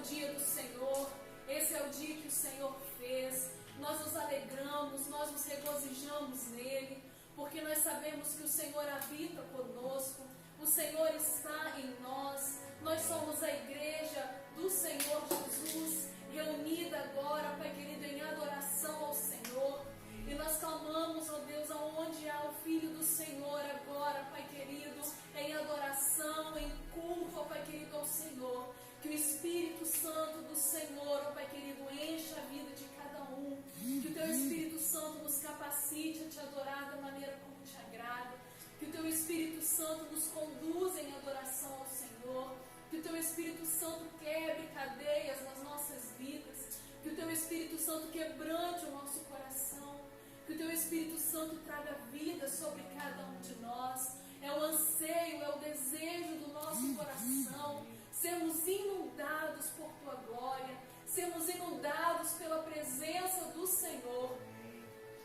dia do Senhor, esse é o dia que o Senhor fez. Nós nos alegramos, nós nos regozijamos nele, porque nós sabemos que o Senhor habita conosco, o Senhor está em nós. Nós somos a igreja do Senhor Jesus, reunida agora, Pai querido, em adoração ao Senhor. E nós clamamos, ó Deus, aonde há o Filho do Senhor agora, Pai querido, em adoração, em culto, ó Pai querido, ao Senhor. Que o Espírito Santo do Senhor, ó Pai querido, encha a vida de cada um. Que o Teu Espírito Santo nos capacite a Te adorar da maneira como Te agrada. Que o Teu Espírito Santo nos conduza em adoração ao Senhor. Que o Teu Espírito Santo quebre cadeias nas nossas vidas. Que o Teu Espírito Santo quebrante o nosso coração. Que o Teu Espírito Santo traga vida sobre cada um de nós. É o anseio, é o desejo do nosso coração. Sermos inundados por Tua glória. Sermos inundados pela presença do Senhor.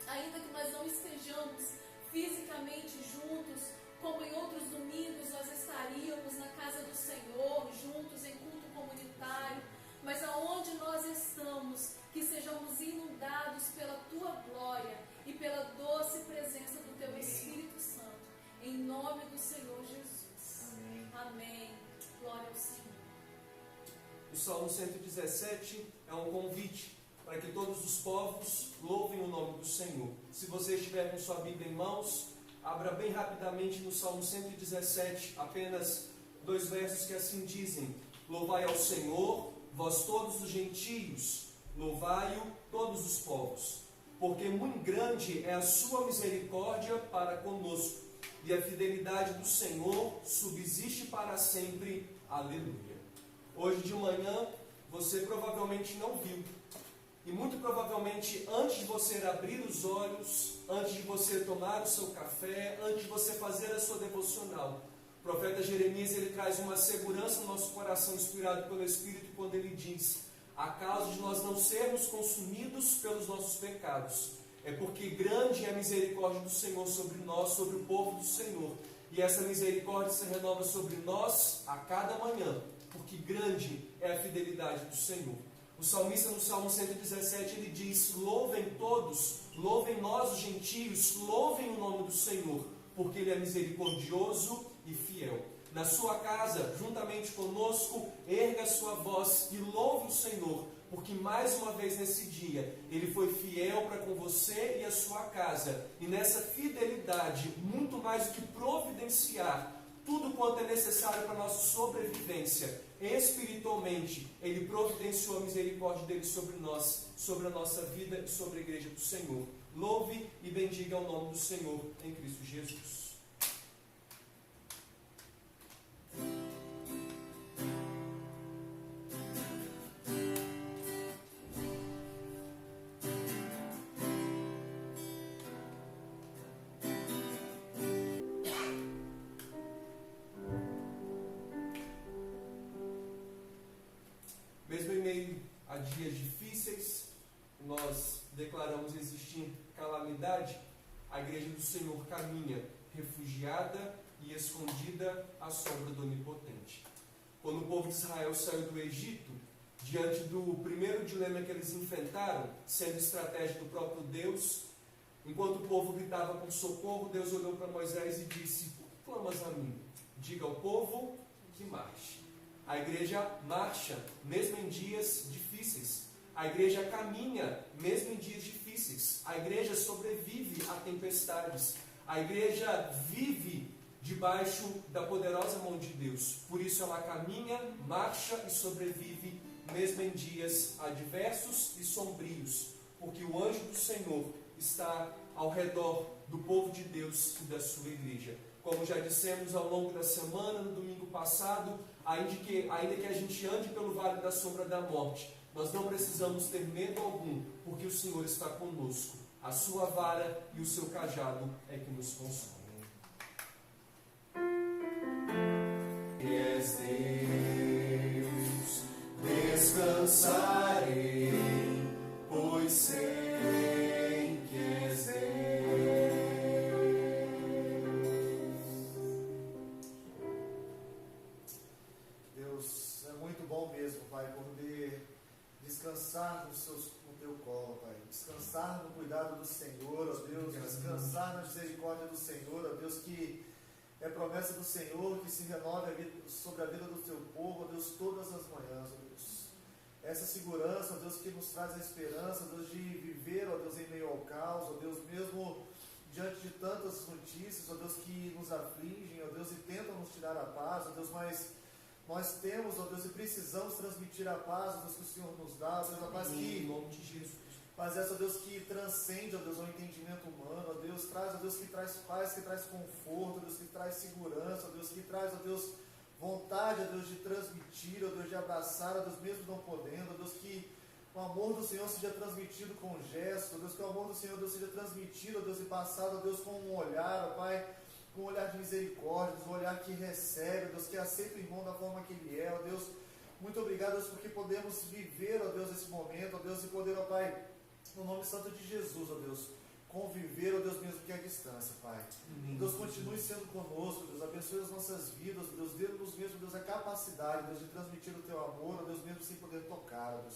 Ainda que nós não estejamos fisicamente juntos, como em outros domingos nós estaríamos na casa do Senhor, juntos em culto comunitário. Mas aonde nós estamos, que sejamos inundados pela Tua glória e pela doce presença do Teu Espírito Santo. Em nome do Senhor Jesus. Amém. Glória ao Senhor. O Salmo 117 é um convite para que todos os povos louvem o nome do Senhor. Se você estiver com sua Bíblia em mãos, abra bem rapidamente no Salmo 117, apenas 2 versos que assim dizem: Louvai ao Senhor, vós todos os gentios, louvai-o todos os povos, porque muito grande é a sua misericórdia para conosco, e a fidelidade do Senhor subsiste para sempre. Aleluia. Hoje de manhã você provavelmente não viu, e muito provavelmente antes de você abrir os olhos, antes de você tomar o seu café, antes de você fazer a sua devocional, o profeta Jeremias ele traz uma segurança no nosso coração, inspirado pelo Espírito, quando ele diz: a causa de nós não sermos consumidos pelos nossos pecados é porque grande é a misericórdia do Senhor sobre nós, sobre o povo do Senhor, e essa misericórdia se renova sobre nós a cada manhã, porque grande é a fidelidade do Senhor. O salmista no Salmo 117 ele diz: louvem todos, louvem nós os gentios, louvem o nome do Senhor, porque Ele é misericordioso e fiel. Na sua casa, juntamente conosco, erga a sua voz e louve o Senhor, porque mais uma vez nesse dia, Ele foi fiel para com você e a sua casa. E nessa fidelidade, muito mais do que providenciar tudo quanto é necessário para a nossa sobrevivência, espiritualmente, Ele providenciou a misericórdia dEle sobre nós, sobre a nossa vida e sobre a igreja do Senhor. Louve e bendiga o nome do Senhor em Cristo Jesus. Mesmo em meio a dias difíceis, nós declaramos existir calamidade, a igreja do Senhor caminha refugiada e escondida à sombra do Onipotente. Quando o povo de Israel saiu do Egito, diante do primeiro dilema que eles enfrentaram, sendo estratégia do próprio Deus, enquanto o povo gritava por socorro, Deus olhou para Moisés e disse: por que clamas a mim? Diga ao povo que marche. A igreja marcha, mesmo em dias difíceis. A igreja caminha, mesmo em dias difíceis. A igreja sobrevive a tempestades. A igreja vive debaixo da poderosa mão de Deus. Por isso ela caminha, marcha e sobrevive, mesmo em dias adversos e sombrios. Porque o anjo do Senhor está ao redor do povo de Deus e da sua igreja. Como já dissemos ao longo da semana, no domingo passado, ainda que a gente ande pelo vale da sombra da morte, nós não precisamos ter medo algum, porque o Senhor está conosco. A sua vara e o seu cajado é que nos consolam. És Deus, descansarei, pois sei que és Deus. Deus Deus. É muito bom mesmo, Pai, poder descansar no Teu colo, Pai. Descansar no cuidado do Senhor, ó Deus. Descansar na misericórdia do Senhor, ó Deus, que é promessa do Senhor que se renove sobre a vida do Teu povo, ó Deus, todas as manhãs, ó Deus. Essa segurança, ó Deus, que nos traz a esperança, ó Deus, de viver, ó Deus, em meio ao caos, ó Deus, mesmo diante de tantas notícias, ó Deus, que nos afligem, ó Deus, e tentam nos tirar a paz, ó Deus, mas nós temos, ó Deus, e precisamos transmitir a paz, ó Deus, que o Senhor nos dá, ó Deus, a paz que, em nome de Jesus. Paz essa, ó Deus, que transcende, ó Deus, o entendimento humano, ó Deus, traz, ó Deus, que traz paz, que traz conforto, ó Deus, que traz segurança, ó Deus, que traz, ó Deus, vontade, ó Deus, de transmitir, ó Deus, de abraçar, ó Deus, mesmo não podendo, ó Deus, que o amor do Senhor seja transmitido com gestos, ó Deus, que o amor do Senhor, Deus, seja transmitido, ó Deus, e passado, ó Deus, com um olhar, ó Pai, com um olhar de misericórdia, um olhar que recebe, ó Deus, que aceita o irmão da forma que ele é, ó Deus. Muito obrigado, Deus, porque podemos viver, ó Deus, esse momento, ó Deus, e poder, ó Pai, no nome santo de Jesus, ó Deus, conviver, ó Deus, mesmo que à distância, Pai. Deus, continue sendo conosco, Deus, abençoe as nossas vidas, Deus, dê-nos mesmo, Deus, a capacidade, Deus, de transmitir o Teu amor, ó Deus, mesmo sem poder tocar, ó Deus.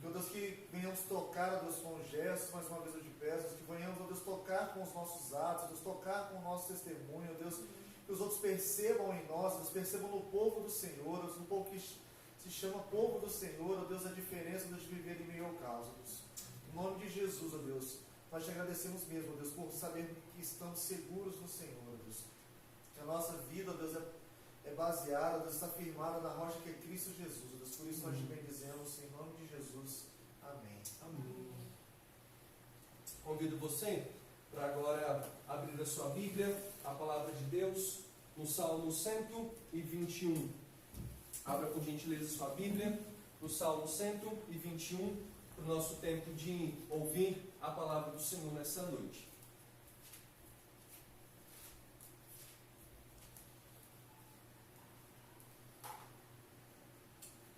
Meu Deus, que venhamos tocar, ó Deus, com gestos, mais uma vez eu te peço, que venhamos, ó Deus, tocar com os nossos atos, ó Deus, tocar com o nosso testemunho, ó Deus, que os outros percebam em nós, Deus, percebam no povo do Senhor, ó Deus, no povo que se chama povo do Senhor, ó Deus, a diferença, Deus, de viver em meio ao caos, ó Deus. Em nome de Jesus, ó Deus, nós te agradecemos mesmo, ó Deus, por saber que estamos seguros no Senhor, ó Deus, que a nossa vida, ó Deus, é baseada, ó Deus, está firmada na rocha que é Cristo Jesus, ó Deus, por isso nós te bendizemos, em nome de Jesus, amém. Amém. Convido você para agora abrir a sua Bíblia, a palavra de Deus, no Salmo 121. Abra por gentileza a sua Bíblia, no Salmo 121, para o nosso tempo de ouvir a palavra do Senhor nessa noite.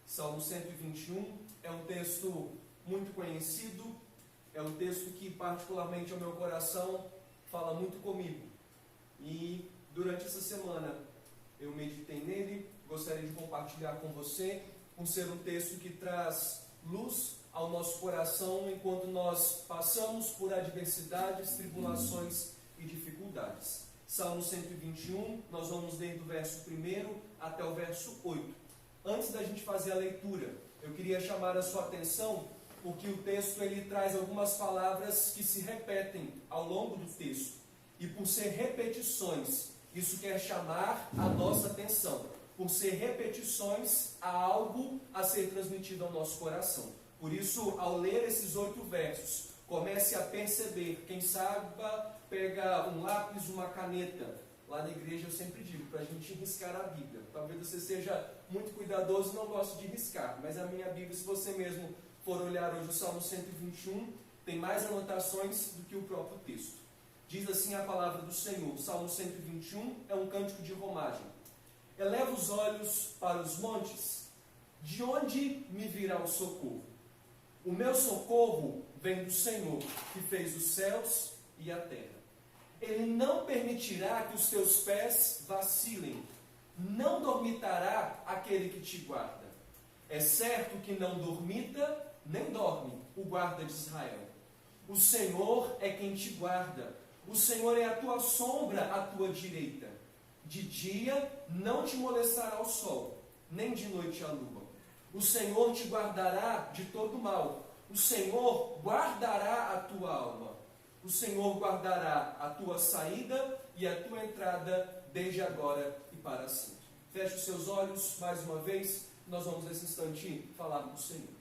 Salmo 121 é um texto muito conhecido, é um texto que particularmente ao meu coração fala muito comigo. E durante essa semana eu meditei nele, gostaria de compartilhar com você, por ser um texto que traz luz ao nosso coração enquanto nós passamos por adversidades, tribulações e dificuldades. Salmo 121, nós vamos desde o verso 1 até o verso 8. Antes da gente fazer a leitura, eu queria chamar a sua atenção, porque o texto ele traz algumas palavras que se repetem ao longo do texto. E por ser repetições, isso quer chamar a nossa atenção. Por ser repetições, há algo a ser transmitido ao nosso coração. Por isso, ao ler esses 8 versos, comece a perceber. Quem sabe, pega um lápis, uma caneta. Lá na igreja eu sempre digo, para a gente riscar a Bíblia. Talvez você seja muito cuidadoso e não goste de riscar, mas a minha Bíblia, se você mesmo for olhar hoje o Salmo 121, tem mais anotações do que o próprio texto. Diz assim a palavra do Senhor. Salmo 121 é um cântico de romagem. Eleva os olhos para os montes, de onde me virá o socorro? O meu socorro vem do Senhor, que fez os céus e a terra. Ele não permitirá que os teus pés vacilem, não dormitará aquele que te guarda. É certo que não dormita, nem dorme o guarda de Israel. O Senhor é quem te guarda, o Senhor é a tua sombra à tua direita. De dia não te molestará o sol, nem de noite a lua. O Senhor te guardará de todo mal, o Senhor guardará a tua alma. O Senhor guardará a tua saída e a tua entrada, desde agora e para sempre. Feche os seus olhos, mais uma vez, nós vamos nesse instante falar do Senhor.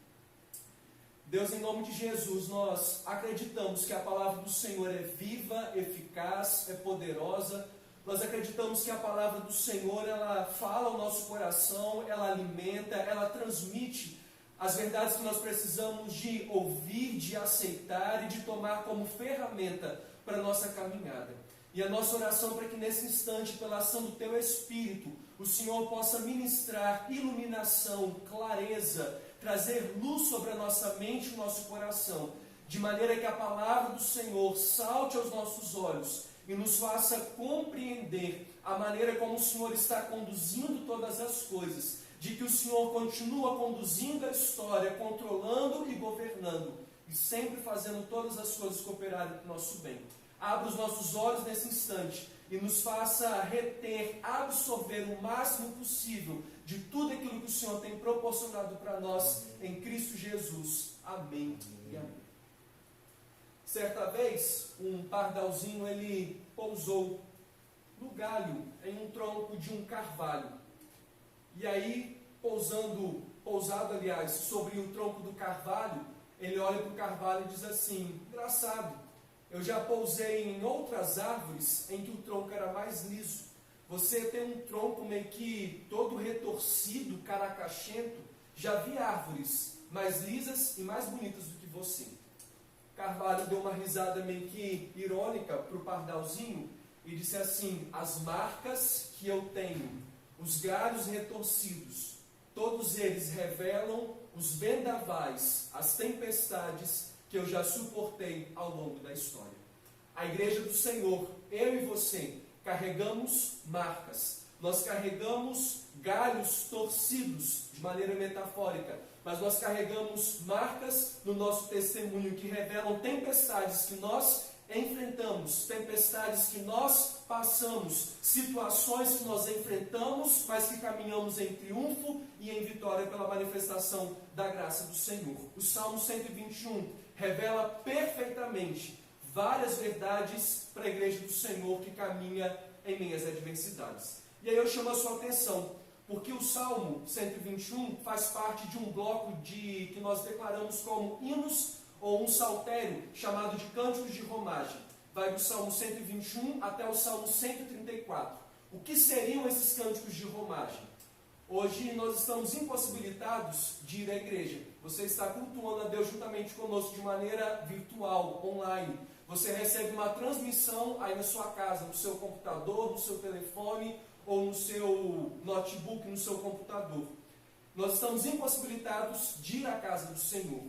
Deus, em nome de Jesus, nós acreditamos que a palavra do Senhor é viva, eficaz, é poderosa. Nós acreditamos que a palavra do Senhor, ela fala ao nosso coração, ela alimenta, ela transmite as verdades que nós precisamos de ouvir, de aceitar e de tomar como ferramenta para a nossa caminhada. E a nossa oração para que nesse instante, pela ação do Teu Espírito, o Senhor possa ministrar iluminação, clareza, trazer luz sobre a nossa mente e o nosso coração, de maneira que a palavra do Senhor salte aos nossos olhos e nos faça compreender a maneira como o Senhor está conduzindo todas as coisas, de que o Senhor continua conduzindo a história, controlando e governando, e sempre fazendo todas as coisas cooperarem para o nosso bem. Abra os nossos olhos nesse instante e nos faça reter, absorver o máximo possível de tudo aquilo que o Senhor tem proporcionado para nós em Cristo Jesus. Amém e amém. Certa vez, um pardalzinho, ele pousou no galho, em um tronco de um carvalho. E aí, pousado, sobre o tronco do carvalho, ele olha para o carvalho e diz assim: engraçado, eu já pousei em outras árvores em que o tronco era mais liso. Você tem um tronco meio que todo retorcido, caracachento. Já vi árvores mais lisas e mais bonitas do que você. Carvalho deu uma risada meio que irônica para o pardalzinho e disse assim: as marcas que eu tenho, os galhos retorcidos, todos eles revelam os vendavais, as tempestades que eu já suportei ao longo da história. A igreja do Senhor, eu e você, carregamos marcas. Nós carregamos galhos torcidos, de maneira metafórica, mas nós carregamos marcas no nosso testemunho que revelam tempestades que nós enfrentamos, tempestades que nós passamos, situações que nós enfrentamos, mas que caminhamos em triunfo e em vitória pela manifestação da graça do Senhor. O Salmo 121 revela perfeitamente várias verdades para a igreja do Senhor que caminha em meias adversidades. E aí eu chamo a sua atenção, porque o Salmo 121 faz parte de um bloco que nós declaramos como hinos ou um saltério chamado de cânticos de romagem. Vai do Salmo 121 até o Salmo 134. O que seriam esses cânticos de romagem? Hoje nós estamos impossibilitados de ir à igreja. Você está cultuando a Deus juntamente conosco de maneira virtual, online. Você recebe uma transmissão aí na sua casa, no seu computador, no seu telefone ou no seu notebook, no seu computador. Nós estamos impossibilitados de ir à casa do Senhor.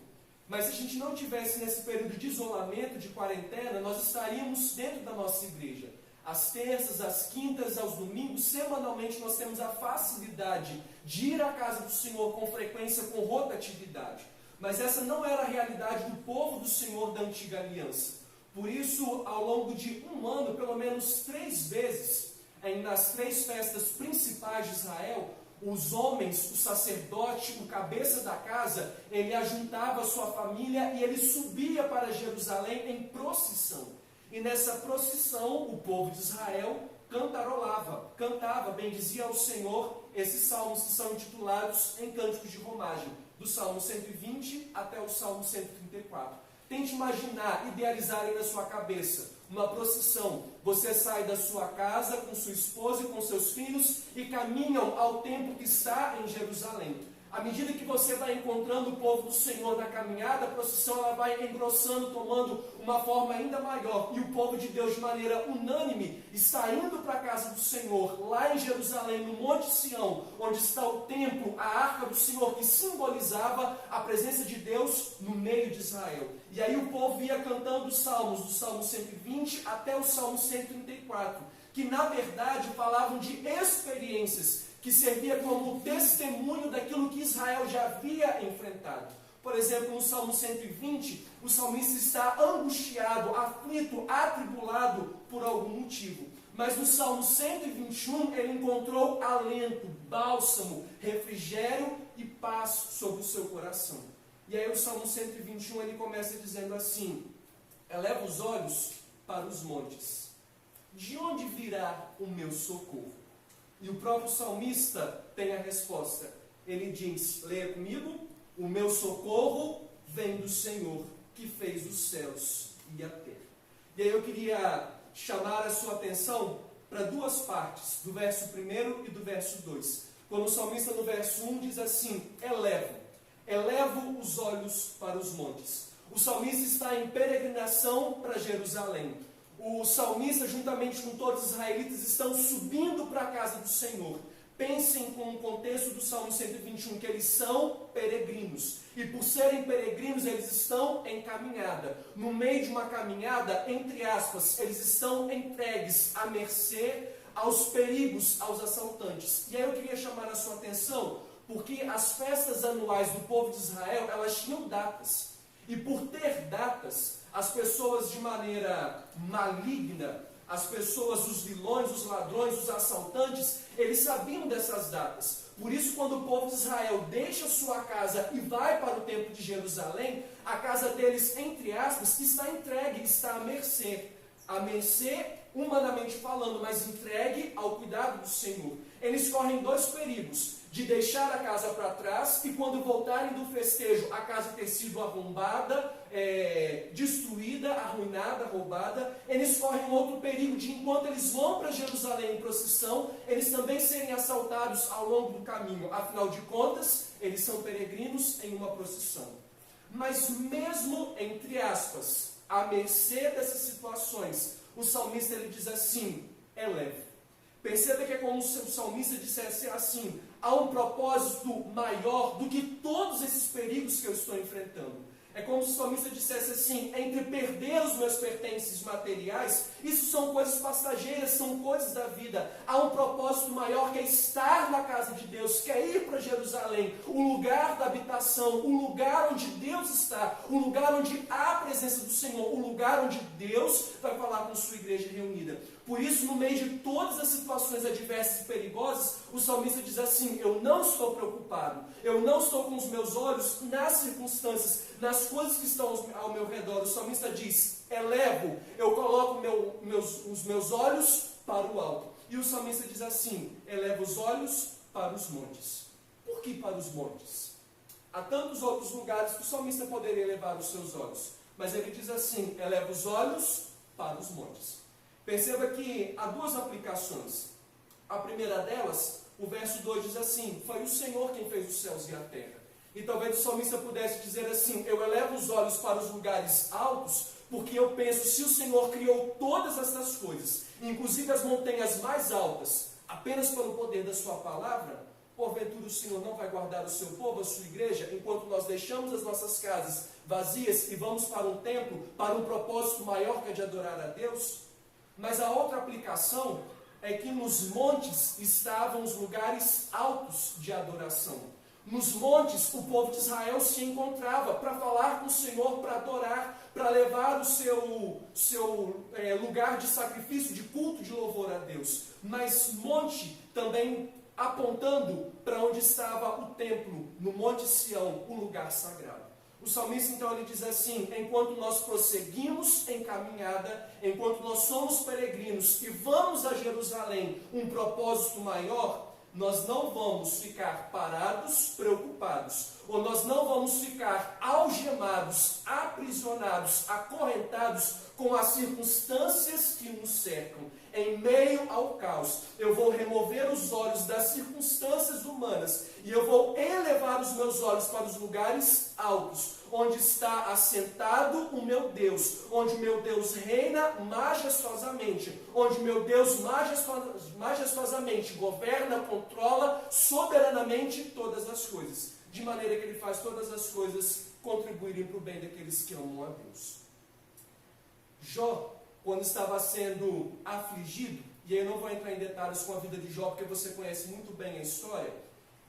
Mas se a gente não tivesse nesse período de isolamento, de quarentena, nós estaríamos dentro da nossa igreja. Às terças, às quintas, aos domingos, semanalmente nós temos a facilidade de ir à casa do Senhor com frequência, com rotatividade. Mas essa não era a realidade do povo do Senhor da antiga aliança. Por isso, ao longo de um ano, pelo menos 3 vezes, nas 3 festas principais de Israel, os homens, o sacerdote, o cabeça da casa, ele ajuntava a sua família e ele subia para Jerusalém em procissão. E nessa procissão, o povo de Israel cantava, bendizia ao Senhor, esses salmos que são intitulados em cânticos de romagem, do Salmo 120 até o Salmo 134. Tente imaginar, idealizar aí na sua cabeça uma procissão. Você sai da sua casa com sua esposa e com seus filhos e caminham ao templo que está em Jerusalém. À medida que você vai encontrando o povo do Senhor na caminhada, a procissão ela vai engrossando, tomando uma forma ainda maior. E o povo de Deus, de maneira unânime, está indo para a casa do Senhor, lá em Jerusalém, no Monte Sião, onde está o templo, a arca do Senhor, que simbolizava a presença de Deus no meio de Israel. E aí o povo ia cantando os salmos, do Salmo 120 até o Salmo 134, que na verdade falavam de experiências, que servia como testemunho daquilo que Israel já havia enfrentado. Por exemplo, no Salmo 120, o salmista está angustiado, aflito, atribulado por algum motivo. Mas no Salmo 121, ele encontrou alento, bálsamo, refrigério e paz sobre o seu coração. E aí o Salmo 121, ele começa dizendo assim: eleva os olhos para os montes. De onde virá o meu socorro? E o próprio salmista tem a resposta. Ele diz, leia comigo: o meu socorro vem do Senhor, que fez os céus e a terra. E aí eu queria chamar a sua atenção para 2 partes, do verso 1 e do verso 2. Quando o salmista no verso 1 diz assim: elevo os olhos para os montes. O salmista está em peregrinação para Jerusalém. O salmista, juntamente com todos os israelitas, estão subindo para a casa do Senhor. Pensem com o contexto do Salmo 121, que eles são peregrinos. E por serem peregrinos, eles estão em caminhada. No meio de uma caminhada, entre aspas, eles estão entregues à mercê, aos perigos, aos assaltantes. E aí eu queria chamar a sua atenção, Porque as festas anuais do povo de Israel, elas tinham datas. E por ter datas, as pessoas de maneira maligna, as pessoas, os vilões, os ladrões, os assaltantes, eles sabiam dessas datas. Por isso, quando o povo de Israel deixa sua casa e vai para o templo de Jerusalém, a casa deles, entre aspas, está entregue, está à mercê, humanamente falando, mas entregue ao cuidado do Senhor. Eles correm dois perigos: de deixar a casa para trás e quando voltarem do festejo, a casa ter sido arrombada, destruída, arruinada, roubada. Eles correm outro perigo de, enquanto eles vão para Jerusalém em procissão, eles também serem assaltados ao longo do caminho. Afinal de contas, eles são peregrinos em uma procissão. Mas mesmo, entre aspas, à mercê dessas situações, o salmista ele diz assim: é leve. Perceba que é como se o salmista dissesse assim: há um propósito maior do que todos esses perigos que eu estou enfrentando. É como se o salmista dissesse assim: entre perder os meus pertences materiais, isso são coisas passageiras, são coisas da vida. Há um propósito maior, que é estar na casa de Deus, que é ir para Jerusalém, o lugar da habitação, o lugar onde Deus está, o lugar onde há a presença do Senhor, o lugar onde Deus vai falar com sua igreja reunida. Por isso, no meio de todas as situações adversas e perigosas, o salmista diz assim: eu não estou preocupado, eu não estou com os meus olhos nas circunstâncias, nas coisas que estão ao meu redor. O salmista diz: elevo, eu coloco os meus olhos para o alto. E o salmista diz assim: eleva os olhos para os montes. Por que para os montes? Há tantos outros lugares que o salmista poderia elevar os seus olhos, mas ele diz assim: eleva os olhos para os montes. Perceba que há duas aplicações. A primeira delas, o verso 2 diz assim: foi o Senhor quem fez os céus e a terra. E talvez o salmista pudesse dizer assim: eu elevo os olhos para os lugares altos, porque eu penso, se o Senhor criou todas essas coisas, inclusive as montanhas mais altas, apenas pelo poder da sua palavra, porventura o Senhor não vai guardar o seu povo, a sua igreja, enquanto nós deixamos as nossas casas vazias e vamos para um templo, para um propósito maior que é de adorar a Deus? Mas a outra aplicação é que nos montes estavam os lugares altos de adoração. Nos montes o povo de Israel se encontrava para falar com o Senhor, para adorar, para levar o seu lugar de sacrifício, de culto, de louvor a Deus. Mas monte também apontando para onde estava o templo, no Monte Sião, o lugar sagrado. O salmista então ele diz assim: enquanto nós prosseguimos em caminhada, enquanto nós somos peregrinos e vamos a Jerusalém, um propósito maior, nós não vamos ficar parados, preocupados, ou nós não vamos ficar algemados, aprisionados, acorrentados com as circunstâncias que nos cercam. Em meio ao caos, eu vou remover os olhos das circunstâncias humanas e eu vou elevar os meus olhos para os lugares altos, onde está assentado o meu Deus, onde o meu Deus reina majestosamente, onde o meu Deus majestosamente governa, controla soberanamente todas as coisas, de maneira que Ele faz todas as coisas contribuírem para o bem daqueles que amam a Deus. Jó, quando estava sendo afligido, e eu não vou entrar em detalhes com a vida de Jó, porque você conhece muito bem a história,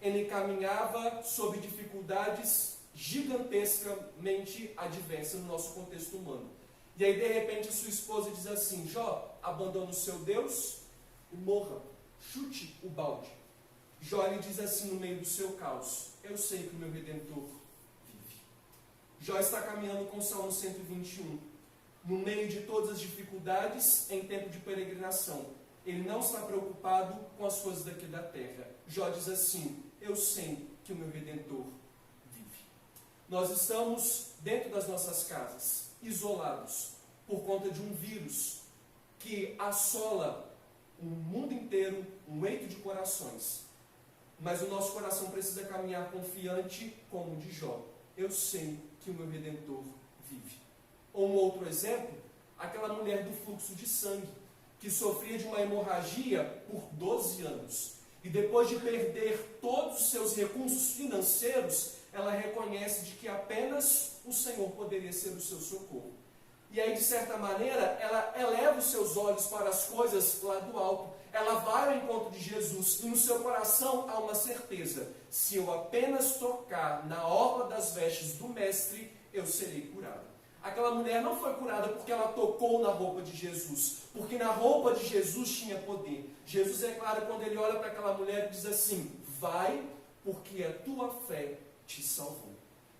ele caminhava sob dificuldades gigantescamente adversas no nosso contexto humano. E aí, de repente, a sua esposa diz assim: Jó, abandona o seu Deus e morra, chute o balde. Jó lhe diz assim no meio do seu caos: eu sei que o meu Redentor vive. Jó está caminhando com o Salmo 121. No meio de todas as dificuldades, em tempo de peregrinação, ele não está preocupado com as coisas daqui da terra. Jó diz assim: eu sei que o meu Redentor vive. Nós estamos dentro das nossas casas, isolados, por conta de um vírus que assola o mundo inteiro, um eito de corações. Mas o nosso coração precisa caminhar confiante como o de Jó. Eu sei que o meu Redentor vive. Ou um outro exemplo, aquela mulher do fluxo de sangue, que sofria de uma hemorragia por 12 anos. E depois de perder todos os seus recursos financeiros, ela reconhece de que apenas o Senhor poderia ser o seu socorro. E aí, de certa maneira, ela eleva os seus olhos para as coisas lá do alto. ela vai ao encontro de Jesus e no seu coração há uma certeza: se eu apenas tocar na orla das vestes do Mestre, eu serei curada. Aquela mulher não foi curada porque ela tocou na roupa de Jesus, porque na roupa de Jesus tinha poder. Jesus é claro quando ele olha para aquela mulher e diz assim: vai, porque a tua fé te salvou.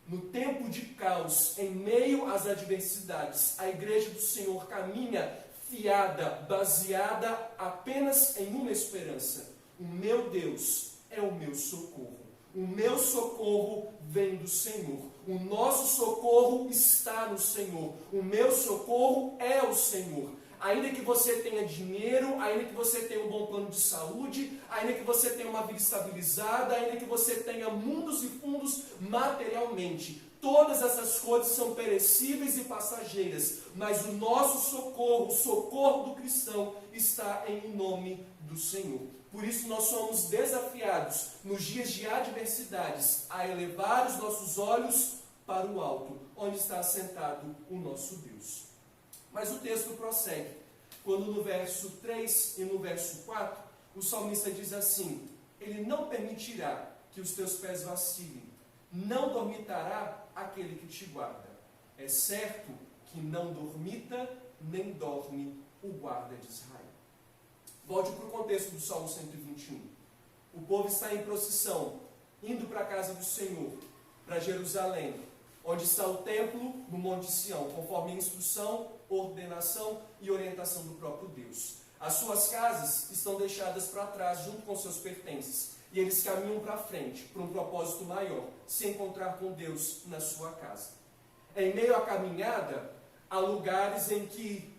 No tempo de caos, em meio às adversidades, a igreja do Senhor caminha fiada, baseada apenas em uma esperança: o meu Deus é o meu socorro. O meu socorro vem do Senhor. O nosso socorro está no Senhor. O meu socorro é o Senhor. Ainda que você tenha dinheiro, ainda que você tenha um bom plano de saúde, ainda que você tenha uma vida estabilizada, ainda que você tenha mundos e fundos materialmente, todas essas coisas são perecíveis e passageiras, mas o nosso socorro, o socorro do cristão, está em nome do Senhor. Por isso nós somos desafiados, nos dias de adversidades, a elevar os nossos olhos para o alto, onde está assentado o nosso Deus. Mas o texto prossegue, quando no verso 3 e no verso 4, o salmista diz assim: ele não permitirá que os teus pés vacilem, não dormitará aquele que te guarda. É certo que não dormita, nem dorme o guarda de Israel. Volte para o contexto do Salmo 121. O povo está em procissão, indo para a casa do Senhor, para Jerusalém, onde está o templo no Monte Sião, conforme a instrução, ordenação e orientação do próprio Deus. As suas casas estão deixadas para trás, junto com seus pertences, e eles caminham para frente, para um propósito maior: se encontrar com Deus na sua casa. Em meio à caminhada, há lugares em que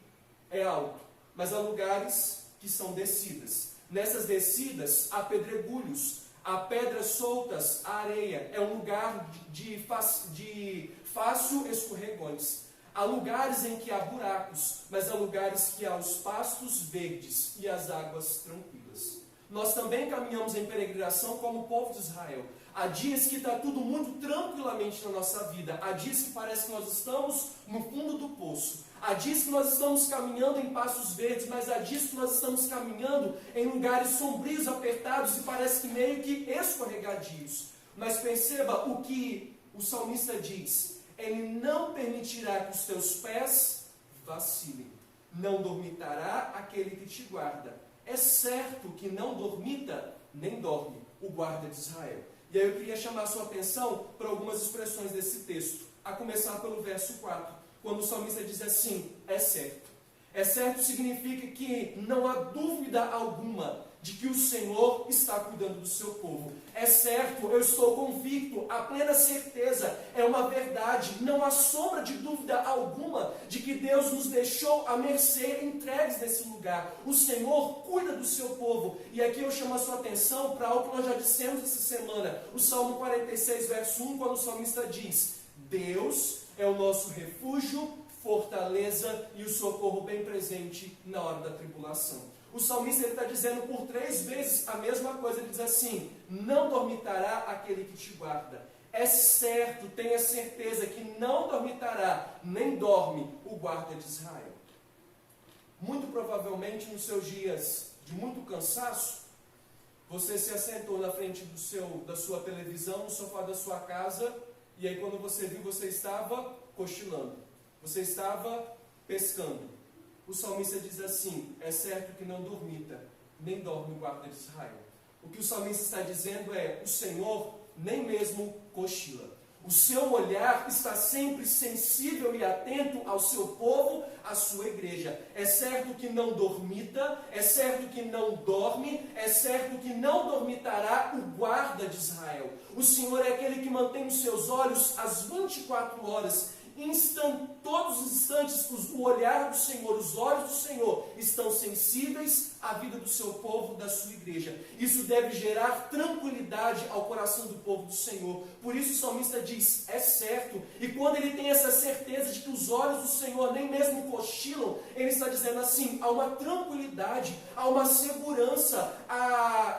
é alto, mas há lugares que são descidas. Nessas descidas há pedregulhos, há pedras soltas, há areia. É um lugar de fácil escorregões. Há lugares em que há buracos, mas há lugares que há os pastos verdes e as águas tranquilas. Nós também caminhamos em peregrinação como o povo de Israel. Há dias que está tudo muito tranquilamente na nossa vida. Há dias que parece que nós estamos no fundo do poço. Há dias que nós estamos caminhando em pastos verdes, mas há dias que nós estamos caminhando em lugares sombrios, apertados e parece que meio que escorregadios. Mas perceba o que o salmista diz: ele não permitirá que os teus pés vacilem, não dormitará aquele que te guarda. É certo que não dormita, nem dorme o guarda de Israel. E aí eu queria chamar a sua atenção para algumas expressões desse texto, a começar pelo verso 4, quando o salmista diz assim: é certo. É certo significa que não há dúvida alguma de que o Senhor está cuidando do seu povo. É certo, eu estou convicto, a plena certeza, é uma verdade, não há sombra de dúvida alguma de que Deus nos deixou à mercê, entregues nesse lugar. O Senhor cuida do seu povo. E aqui eu chamo a sua atenção para algo que nós já dissemos essa semana, o Salmo 46, verso 1, quando o salmista diz: Deus é o nosso refúgio, fortaleza e o socorro bem presente na hora da tribulação. O salmista está dizendo por 3 vezes a mesma coisa. Ele diz assim: não dormitará aquele que te guarda. É certo, tenha certeza que não dormitará, nem dorme o guarda de Israel. Muito provavelmente nos seus dias de muito cansaço, você se assentou na frente da sua televisão, no sofá da sua casa, e aí quando você viu, você estava cochilando, você estava pescando. O salmista diz assim: é certo que não dormita, nem dorme o guarda de Israel. O que o salmista está dizendo é: o Senhor nem mesmo cochila. O seu olhar está sempre sensível e atento ao seu povo, à sua igreja. É certo que não dormita, é certo que não dorme, é certo que não dormitará o guarda de Israel. O Senhor é aquele que mantém os seus olhos às 24 horas, todos os instantes, o olhar do Senhor, os olhos do Senhor estão sensíveis à vida do seu povo, da sua igreja. Isso deve gerar tranquilidade ao coração do povo do Senhor. Por isso o salmista diz: é certo. E quando ele tem essa certeza de que os olhos do Senhor nem mesmo cochilam, ele está dizendo assim: há uma tranquilidade, há uma segurança,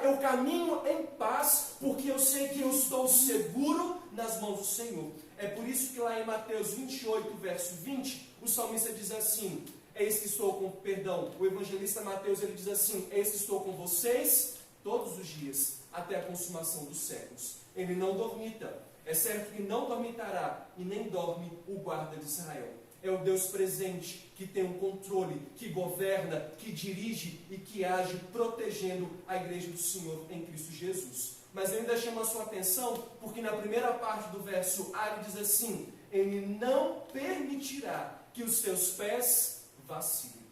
eu caminho em paz, porque eu sei que eu estou seguro nas mãos do Senhor. É por isso que lá em Mateus 28, verso 20, o salmista diz assim: eis que estou com, perdão, o evangelista Mateus ele diz assim, eis que estou com vocês todos os dias, até a consumação dos séculos. Ele não dormita, é certo que não dormitará, e nem dorme o guarda de Israel. É o Deus presente, que tem um controle, que governa, que dirige e que age protegendo a igreja do Senhor em Cristo Jesus. Mas eu ainda chamo a sua atenção, porque na primeira parte do verso A ele diz assim, ele não permitirá que os teus pés vacilem.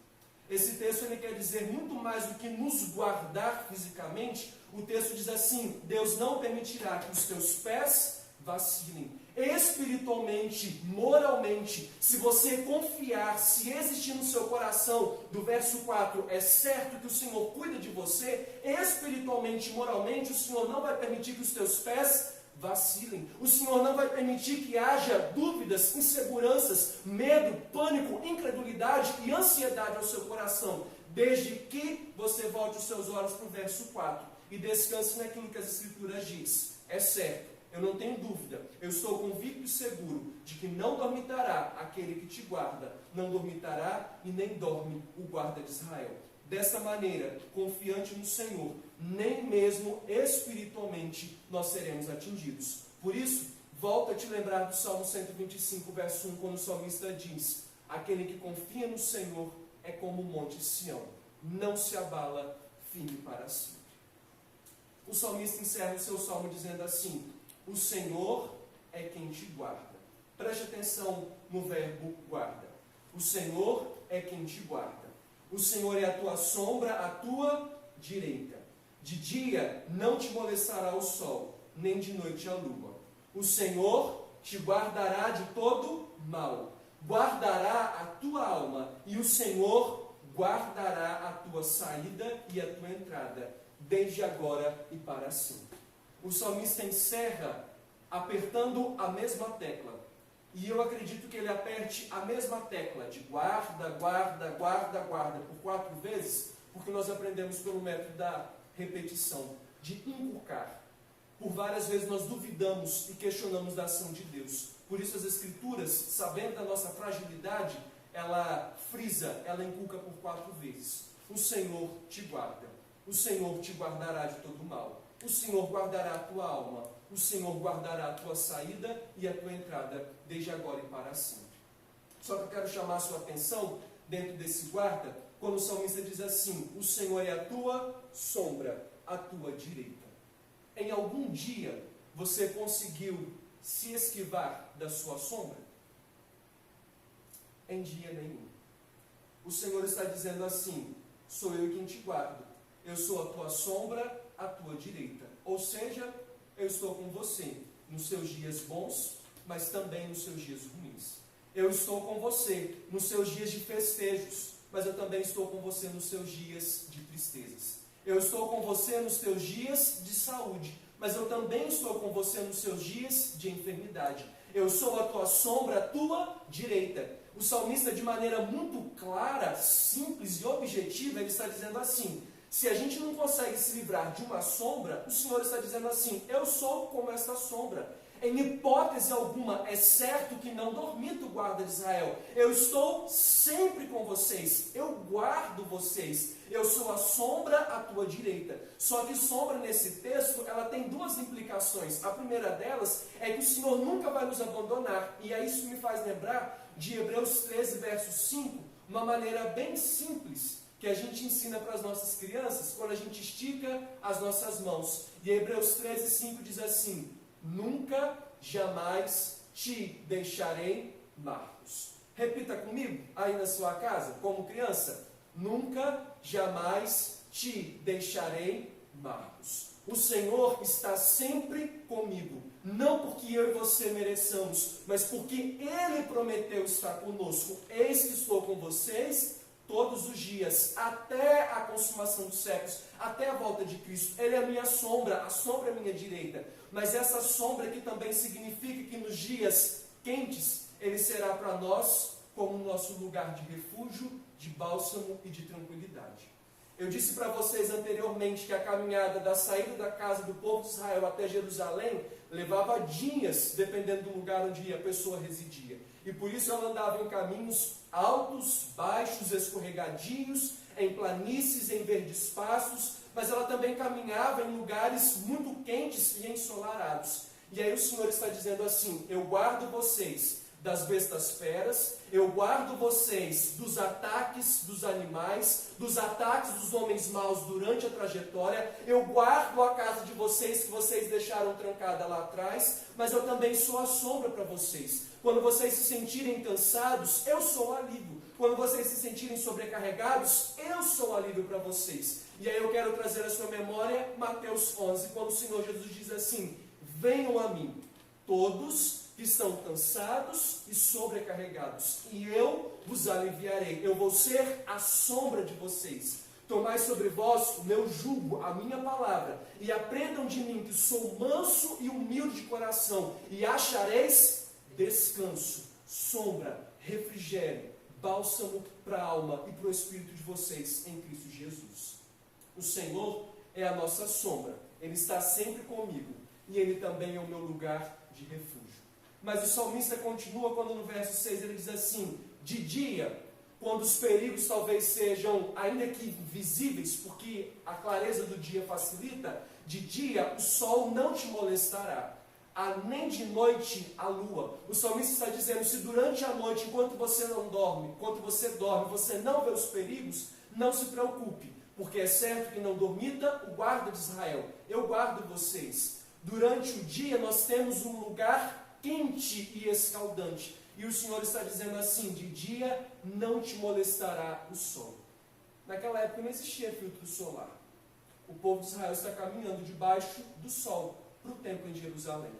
Esse texto ele quer dizer muito mais do que nos guardar fisicamente. O texto diz assim, Deus não permitirá que os teus pés vacilem. Espiritualmente, moralmente, se você confiar, se existir no seu coração, do verso 4, é certo que o Senhor cuida de você, espiritualmente, moralmente, o Senhor não vai permitir que os teus pés vacilem. O Senhor não vai permitir que haja dúvidas, inseguranças, medo, pânico, incredulidade e ansiedade ao seu coração, desde que você volte os seus olhos para o verso 4 e descanse naquilo que as Escrituras diz. É certo, eu não tenho dúvida, eu estou convicto e seguro de que não dormitará aquele que te guarda, não dormitará e nem dorme o guarda de Israel. Dessa maneira, confiante no Senhor, nem mesmo espiritualmente nós seremos atingidos. Por isso, volta a te lembrar do Salmo 125, verso 1, quando o salmista diz, aquele que confia no Senhor é como o monte Sião, não se abala, firme para sempre. O salmista encerra o seu salmo dizendo assim, o Senhor é quem te guarda. Preste atenção no verbo guarda. O Senhor é quem te guarda. O Senhor é a tua sombra, a tua direita. De dia não te molestará o sol, nem de noite a lua. O Senhor te guardará de todo mal. Guardará a tua alma, e o Senhor guardará a tua saída e a tua entrada, desde agora e para sempre. O salmista encerra apertando a mesma tecla. E eu acredito que ele aperte a mesma tecla de guarda, guarda, guarda, guarda por 4 vezes, porque nós aprendemos pelo método da repetição, de inculcar. Por várias vezes nós duvidamos e questionamos da ação de Deus. Por isso as Escrituras, sabendo da nossa fragilidade, ela frisa, ela inculca por 4 vezes. O Senhor te guarda. O Senhor te guardará de todo mal. O Senhor guardará a tua alma. O Senhor guardará a tua saída e a tua entrada, desde agora e para sempre. Só que eu quero chamar a sua atenção, dentro desse guarda, quando o salmista diz assim, o Senhor é a tua sombra, a tua direita. Em algum dia, você conseguiu se esquivar da sua sombra? Em dia nenhum. O Senhor está dizendo assim, sou eu quem te guardo. Eu sou a tua sombra, a tua direita. Ou seja, eu estou com você nos seus dias bons, mas também nos seus dias ruins. Eu estou com você nos seus dias de festejos, mas eu também estou com você nos seus dias de tristezas. Eu estou com você nos teus dias de saúde, mas eu também estou com você nos seus dias de enfermidade. Eu sou a tua sombra, a tua direita. O salmista, de maneira muito clara, simples e objetiva, ele está dizendo assim, se a gente não consegue se livrar de uma sombra, o Senhor está dizendo assim, eu sou como esta sombra. Em hipótese alguma, é certo que não dormita o guarda de Israel. Eu estou sempre com vocês, eu guardo vocês. Eu sou a sombra à tua direita. Só que sombra nesse texto, ela tem 2 implicações. A primeira delas é que o Senhor nunca vai nos abandonar. E aí isso me faz lembrar de Hebreus 13, verso 5, uma maneira bem simples, que a gente ensina para as nossas crianças, quando a gente estica as nossas mãos. E Hebreus 13, 5 diz assim, nunca, jamais te deixarei, Marcos. Repita comigo, aí na sua casa, como criança. Nunca, jamais te deixarei, Marcos. O Senhor está sempre comigo. Não porque eu e você mereçamos, mas porque Ele prometeu estar conosco. Eis que estou com vocês todos os dias, até a consumação dos séculos, até a volta de Cristo. Ele é a minha sombra, a sombra é a minha direita. Mas essa sombra aqui também significa que nos dias quentes, Ele será para nós como o nosso lugar de refúgio, de bálsamo e de tranquilidade. Eu disse para vocês anteriormente que a caminhada da saída da casa do povo de Israel até Jerusalém levava dias, dependendo do lugar onde a pessoa residia. E por isso ela andava em caminhos altos, baixos, escorregadios, em planícies, em verdes pastos, mas ela também caminhava em lugares muito quentes e ensolarados. E aí o Senhor está dizendo assim: eu guardo vocês das bestas feras, eu guardo vocês dos ataques dos animais, dos ataques dos homens maus durante a trajetória, eu guardo a casa de vocês que vocês deixaram trancada lá atrás, mas eu também sou a sombra para vocês. Quando vocês se sentirem cansados, eu sou o alívio. Quando vocês se sentirem sobrecarregados, eu sou o alívio para vocês. E aí eu quero trazer à sua memória Mateus 11, quando o Senhor Jesus diz assim: venham a mim, todos que estão cansados e sobrecarregados, e eu vos aliviarei. Eu vou ser a sombra de vocês. Tomai sobre vós o meu jugo, a minha palavra, e aprendam de mim, que sou manso e humilde de coração, e achareis descanso, sombra, refrigério, bálsamo para a alma e para o espírito de vocês em Cristo Jesus. O Senhor é a nossa sombra, Ele está sempre comigo, e Ele também é o meu lugar de refúgio. Mas o salmista continua quando no verso 6 ele diz assim: de dia, quando os perigos talvez sejam ainda que visíveis, porque a clareza do dia facilita, de dia o sol não te molestará, nem de noite a lua. O salmista está dizendo: se durante a noite, enquanto você dorme, você não vê os perigos, não se preocupe, porque é certo que não dormita o guarda de Israel. Eu guardo vocês. Durante o dia nós temos um lugar quente e escaldante. E o Senhor está dizendo assim: de dia não te molestará o sol. Naquela época não existia filtro solar. O povo de Israel está caminhando debaixo do sol para o templo em Jerusalém.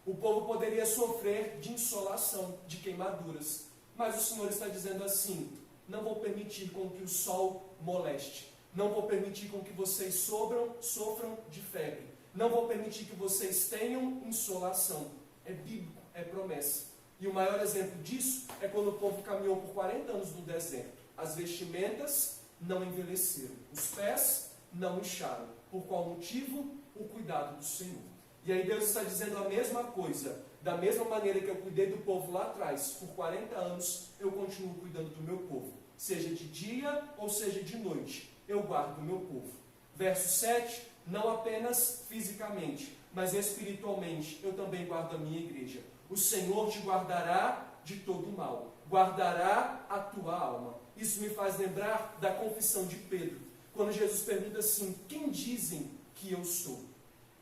O povo poderia sofrer de insolação, de queimaduras. Mas o Senhor está dizendo assim: não vou permitir com que o sol moleste. Não vou permitir com que vocês sofram de febre. Não vou permitir que vocês tenham insolação. É bíblico, é promessa. E o maior exemplo disso é quando o povo caminhou por 40 anos no deserto. As vestimentas não envelheceram, os pés não incharam. Por qual motivo? O cuidado do Senhor. E aí Deus está dizendo a mesma coisa. Da mesma maneira que eu cuidei do povo lá atrás, por 40 anos, eu continuo cuidando do meu povo. Seja de dia ou seja de noite, eu guardo o meu povo. Verso 7, não apenas fisicamente, mas espiritualmente, eu também guardo a minha igreja. O Senhor te guardará de todo mal, guardará a tua alma. Isso me faz lembrar da confissão de Pedro, quando Jesus pergunta assim: quem dizem que eu sou?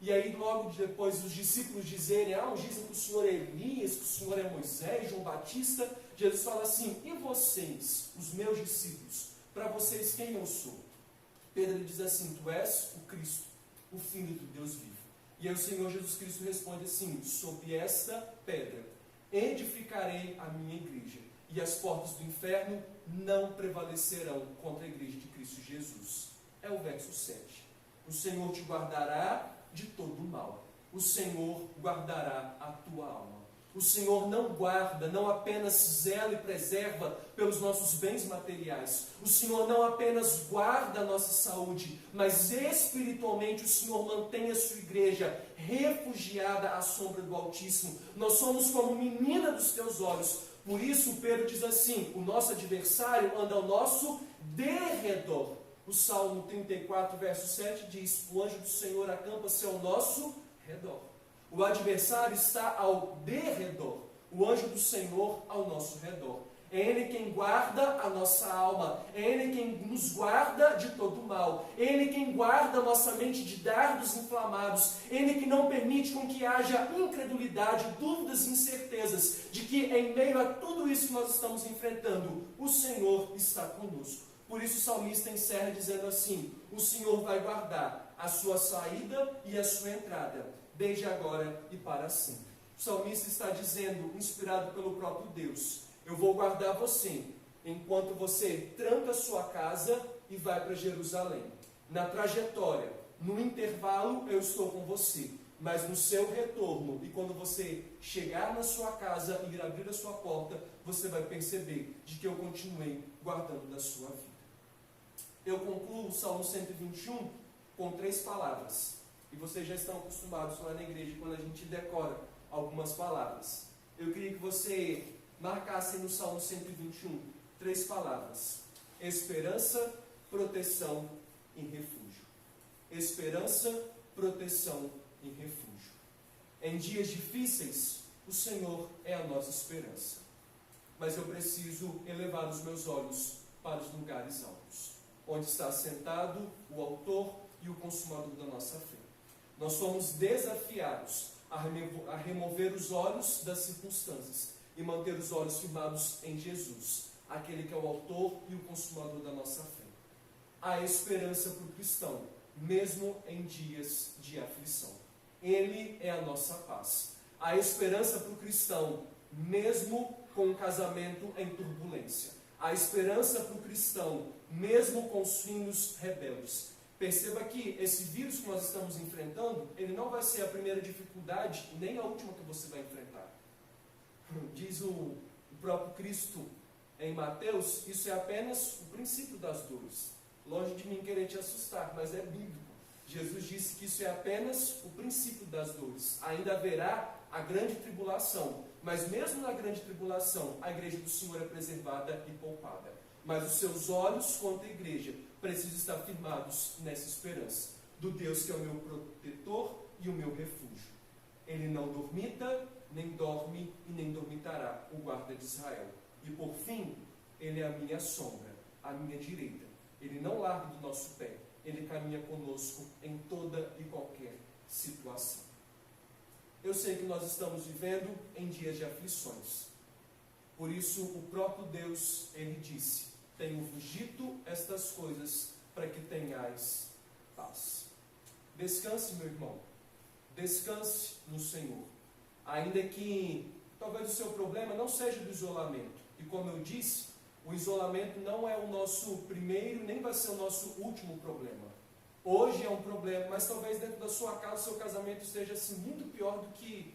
E aí logo depois os discípulos dizerem: uns dizem que o Senhor é Elias, que o Senhor é Moisés, João Batista. Jesus fala assim: e vocês, os meus discípulos, para vocês quem eu sou? Pedro diz assim: tu és o Cristo, o Filho do Deus vivo. E aí o Senhor Jesus Cristo responde assim: sob esta pedra edificarei a minha igreja, e as portas do inferno não prevalecerão contra a igreja de Cristo Jesus. É o verso 7. O Senhor te guardará de todo mal. O Senhor guardará a tua alma. O Senhor não guarda, não apenas zela e preserva pelos nossos bens materiais. O Senhor não apenas guarda a nossa saúde, mas espiritualmente o Senhor mantém a sua igreja refugiada à sombra do Altíssimo. Nós somos como menina dos teus olhos. Por isso Pedro diz assim: o nosso adversário anda ao nosso derredor. O Salmo 34, verso 7 diz: o anjo do Senhor acampa-se ao nosso redor. O adversário está ao derredor, o anjo do Senhor ao nosso redor. É Ele quem guarda a nossa alma, é Ele quem nos guarda de todo mal, é Ele quem guarda a nossa mente de dardos inflamados, é Ele que não permite com que haja incredulidade, dúvidas e incertezas, de que em meio a tudo isso que nós estamos enfrentando, o Senhor está conosco. Por isso o salmista encerra dizendo assim: o Senhor vai guardar a sua saída e a sua entrada, desde agora e para sempre. O salmista está dizendo, inspirado pelo próprio Deus: eu vou guardar você, enquanto você tranca a sua casa e vai para Jerusalém. Na trajetória, no intervalo, eu estou com você. Mas no seu retorno, e quando você chegar na sua casa e ir abrir a sua porta, você vai perceber de que eu continuei guardando da sua vida. Eu concluo o Salmo 121 com 3 palavras. E vocês já estão acostumados lá na igreja quando a gente decora algumas palavras. Eu queria que você marcasse no Salmo 121 3 palavras: esperança, proteção e refúgio. Esperança, proteção e refúgio. Em dias difíceis, o Senhor é a nossa esperança. Mas eu preciso elevar os meus olhos para os lugares altos, onde está sentado o autor e o consumador da nossa fé. Nós somos desafiados a remover os olhos das circunstâncias e manter os olhos firmados em Jesus, aquele que é o autor e o consumador da nossa fé. Há esperança para o cristão, mesmo em dias de aflição. Ele é a nossa paz. Há esperança para o cristão, mesmo com um casamento em turbulência. Há esperança para o cristão, mesmo com os filhos rebeldes. Perceba que esse vírus que nós estamos enfrentando, ele não vai ser a primeira dificuldade, nem a última que você vai enfrentar. Diz o próprio Cristo em Mateus, isso é apenas o princípio das dores. Longe de mim querer te assustar, mas é bíblico. Jesus disse que isso é apenas o princípio das dores. Ainda haverá a grande tribulação, mas mesmo na grande tribulação, a igreja do Senhor é preservada e poupada. Mas os seus olhos quanto a igreja precisam estar firmados nessa esperança do Deus que é o meu protetor e o meu refúgio. Ele não dormita, nem dorme e nem dormitará, o guarda de Israel. E por fim, ele é a minha sombra, a minha direita. Ele não larga do nosso pé, ele caminha conosco em toda e qualquer situação. Eu sei que nós estamos vivendo em dias de aflições. Por isso, o próprio Deus, ele disse: tenho-vos dito estas coisas para que tenhais paz. Descanse, meu irmão. Descanse no Senhor. Ainda que talvez o seu problema não seja do isolamento. E como eu disse, o isolamento não é o nosso primeiro, nem vai ser o nosso último problema. Hoje é um problema, mas talvez dentro da sua casa, o seu casamento esteja assim, muito pior do que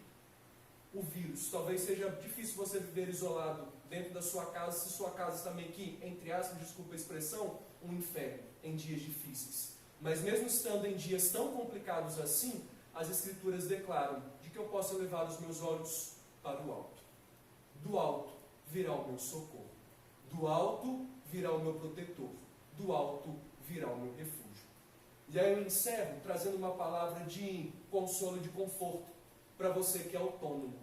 o vírus. Talvez seja difícil você viver isolado dentro da sua casa, se sua casa está meio que, entre aspas, desculpa a expressão, um inferno em dias difíceis. Mas mesmo estando em dias tão complicados assim, as Escrituras declaram de que eu posso levar os meus olhos para o alto. Do alto virá o meu socorro. Do alto virá o meu protetor. Do alto virá o meu refúgio. E aí eu encerro trazendo uma palavra de consolo e de conforto para você que é autônomo.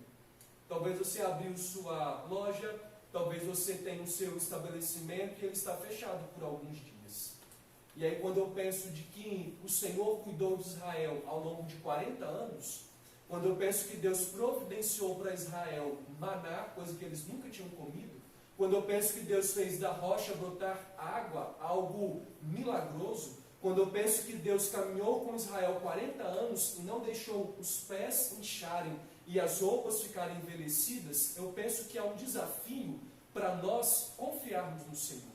Talvez você abriu sua loja, talvez você tenha o seu estabelecimento e ele está fechado por alguns dias. E aí quando eu penso de que o Senhor cuidou de Israel ao longo de 40 anos, quando eu penso que Deus providenciou para Israel maná, coisa que eles nunca tinham comido, quando eu penso que Deus fez da rocha brotar água, algo milagroso, quando eu penso que Deus caminhou com Israel 40 anos e não deixou os pés incharem e as roupas ficarem envelhecidas, eu penso que há um desafio para nós confiarmos no Senhor.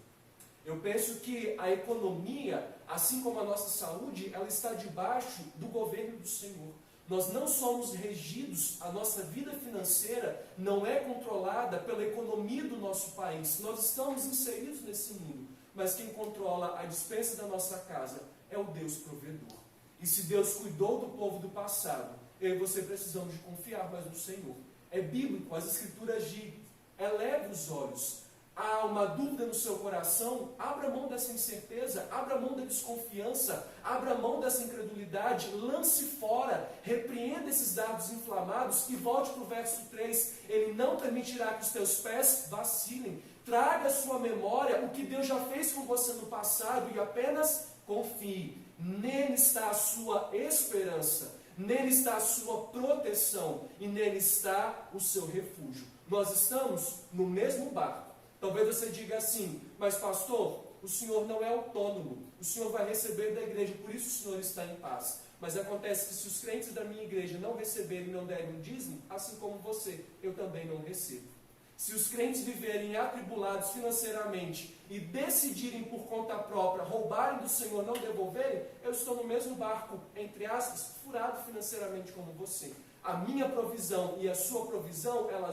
Eu penso que a economia, assim como a nossa saúde, ela está debaixo do governo do Senhor. Nós não somos regidos, a nossa vida financeira não é controlada pela economia do nosso país. Nós estamos inseridos nesse mundo, mas quem controla a despensa da nossa casa é o Deus provedor. E se Deus cuidou do povo do passado, eu e você precisamos de confiar mais no Senhor. É bíblico, as Escrituras dizem: eleve os olhos. Há uma dúvida no seu coração, abra mão dessa incerteza, abra mão da desconfiança, abra mão dessa incredulidade, lance fora, repreenda esses dardos inflamados e volte para o verso 3. Ele não permitirá que os teus pés vacilem. Traga à sua memória o que Deus já fez com você no passado e apenas confie. Nele está a sua esperança, nele está a sua proteção e nele está o seu refúgio. Nós estamos no mesmo barco. Talvez você diga assim: mas pastor, o senhor não é autônomo, o senhor vai receber da igreja, por isso o senhor está em paz. Mas acontece que se os crentes da minha igreja não receberem e não derem um dízimo, assim como você, eu também não recebo. Se os crentes viverem atribulados financeiramente e decidirem por conta própria roubarem do Senhor, não devolverem, eu estou no mesmo barco, entre aspas, furado financeiramente como você. A minha provisão e a sua provisão, ela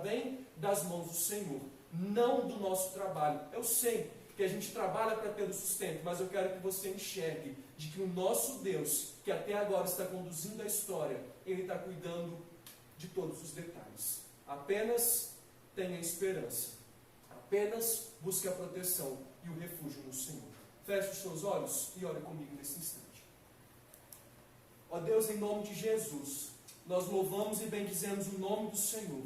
vem das mãos do Senhor, não do nosso trabalho. Eu sei que que a gente trabalha para ter o sustento, mas eu quero que você enxergue de que o nosso Deus, que até agora está conduzindo a história, Ele está cuidando de todos os detalhes. Apenas tenha esperança. Apenas busque a proteção e o refúgio no Senhor. Feche os seus olhos e ore comigo nesse instante. Ó Deus, em nome de Jesus, nós louvamos e bendizemos o nome do Senhor,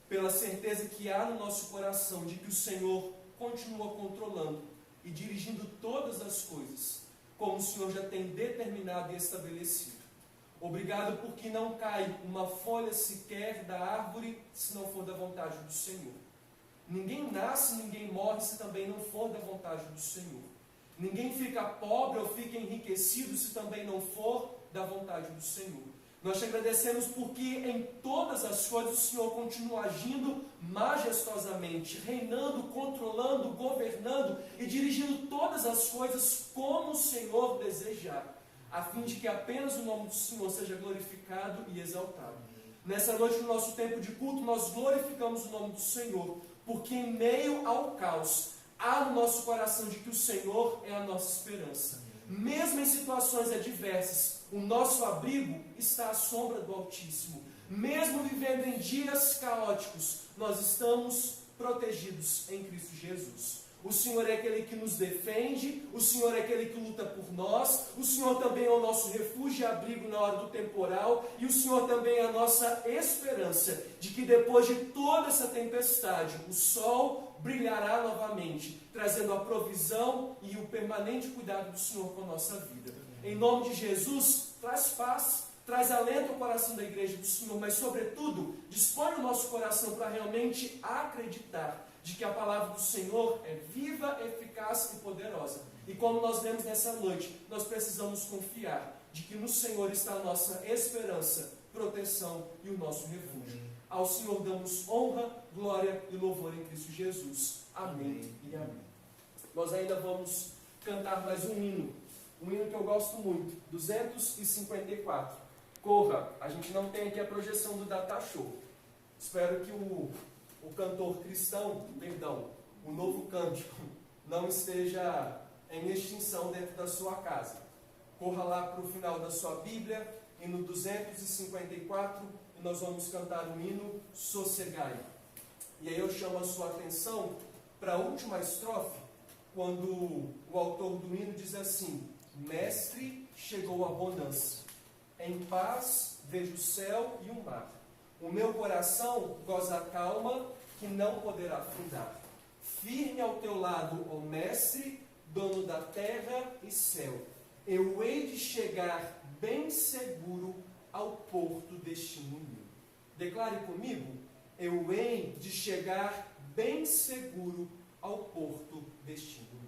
pela certeza que há no nosso coração de que o Senhor continua controlando e dirigindo todas as coisas, como o Senhor já tem determinado e estabelecido. Obrigado porque não cai uma folha sequer da árvore se não for da vontade do Senhor. Ninguém nasce, ninguém morre se também não for da vontade do Senhor. Ninguém fica pobre ou fica enriquecido se também não for da vontade do Senhor. Nós te agradecemos porque em todas as coisas o Senhor continua agindo majestosamente, reinando, controlando, governando e dirigindo todas as coisas como o Senhor desejar, a fim de que apenas o nome do Senhor seja glorificado e exaltado. Nessa noite, no nosso tempo de culto, nós glorificamos o nome do Senhor, porque em meio ao caos, há no nosso coração de que o Senhor é a nossa esperança. Mesmo em situações adversas, o nosso abrigo está à sombra do Altíssimo. Mesmo vivendo em dias caóticos, nós estamos protegidos em Cristo Jesus. O Senhor é aquele que nos defende, o Senhor é aquele que luta por nós, o Senhor também é o nosso refúgio e abrigo na hora do temporal, e o Senhor também é a nossa esperança de que depois de toda essa tempestade, o sol brilhará novamente, trazendo a provisão e o permanente cuidado do Senhor com a nossa vida. Em nome de Jesus, traz paz, traz alento ao coração da igreja do Senhor, mas sobretudo, dispõe o nosso coração para realmente acreditar de que a palavra do Senhor é viva, eficaz e poderosa. E como nós vemos nessa noite, nós precisamos confiar de que no Senhor está a nossa esperança, proteção e o nosso refúgio. Ao Senhor damos honra, glória e louvor em Cristo Jesus. Amém e amém. Nós ainda vamos cantar mais um hino que eu gosto muito, 254. Corra, a gente não tem aqui a projeção do Data Show. Espero que o cantor cristão, o novo cântico, não esteja em extinção dentro da sua casa. Corra lá para o final da sua Bíblia, hino 254, e nós vamos cantar o hino Sossegai. E aí eu chamo a sua atenção para a última estrofe, quando o autor do hino diz assim: Mestre, chegou a bonança, em paz vejo o céu e o mar. O meu coração goza a calma que não poderá afundar. Firme ao teu lado, ó Mestre, dono da terra e céu. Eu hei de chegar bem seguro ao porto destino meu. Declare comigo: eu hei de chegar bem seguro ao porto destino meu.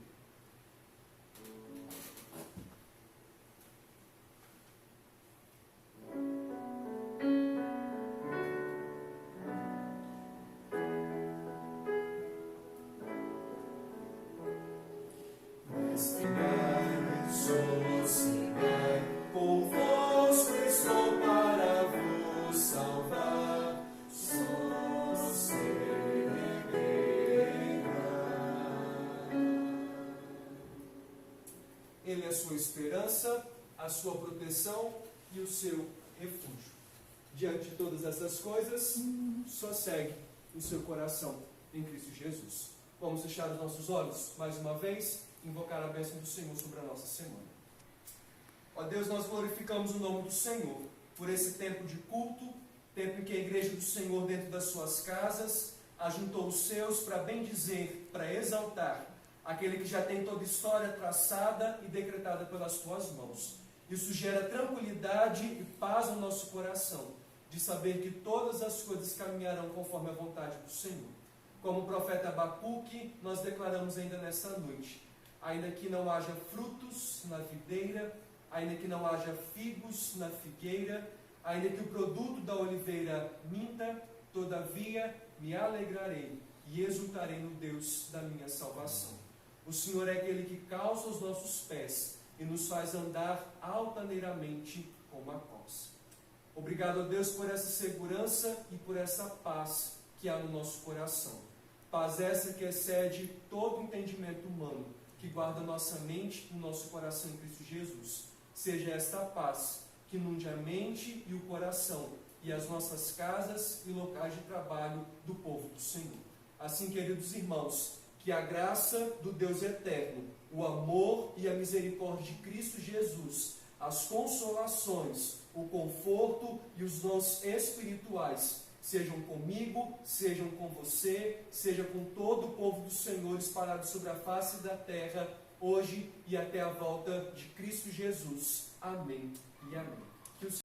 Ele é a sua esperança, a sua proteção e o seu refúgio. Diante de todas essas coisas, sossegue o seu coração em Cristo Jesus. Vamos fechar os nossos olhos mais uma vez, invocar a bênção do Senhor sobre a nossa semana. Ó Deus, nós glorificamos o nome do Senhor por esse tempo de culto, tempo em que a igreja do Senhor, dentro das suas casas, ajuntou os seus para bendizer, para exaltar aquele que já tem toda a história traçada e decretada pelas tuas mãos. Isso gera tranquilidade e paz no nosso coração, de saber que todas as coisas caminharão conforme a vontade do Senhor. Como o profeta Abacuque, nós declaramos ainda nesta noite: ainda que não haja frutos na videira, ainda que não haja figos na figueira, ainda que o produto da oliveira minta, todavia me alegrarei e exultarei no Deus da minha salvação. O Senhor é aquele que calça os nossos pés e nos faz andar altaneiramente como a coça. Obrigado a Deus por essa segurança e por essa paz que há no nosso coração. Paz essa que excede todo entendimento humano, que guarda nossa mente e o nosso coração em Cristo Jesus. Seja esta paz que inunde a mente e o coração, e as nossas casas e locais de trabalho do povo do Senhor. Assim, queridos irmãos, que a graça do Deus eterno, o amor e a misericórdia de Cristo Jesus, as consolações, o conforto e os dons espirituais sejam comigo, sejam com você, seja com todo o povo do Senhor espalhado sobre a face da terra, hoje e até a volta de Cristo Jesus. Amém e amém.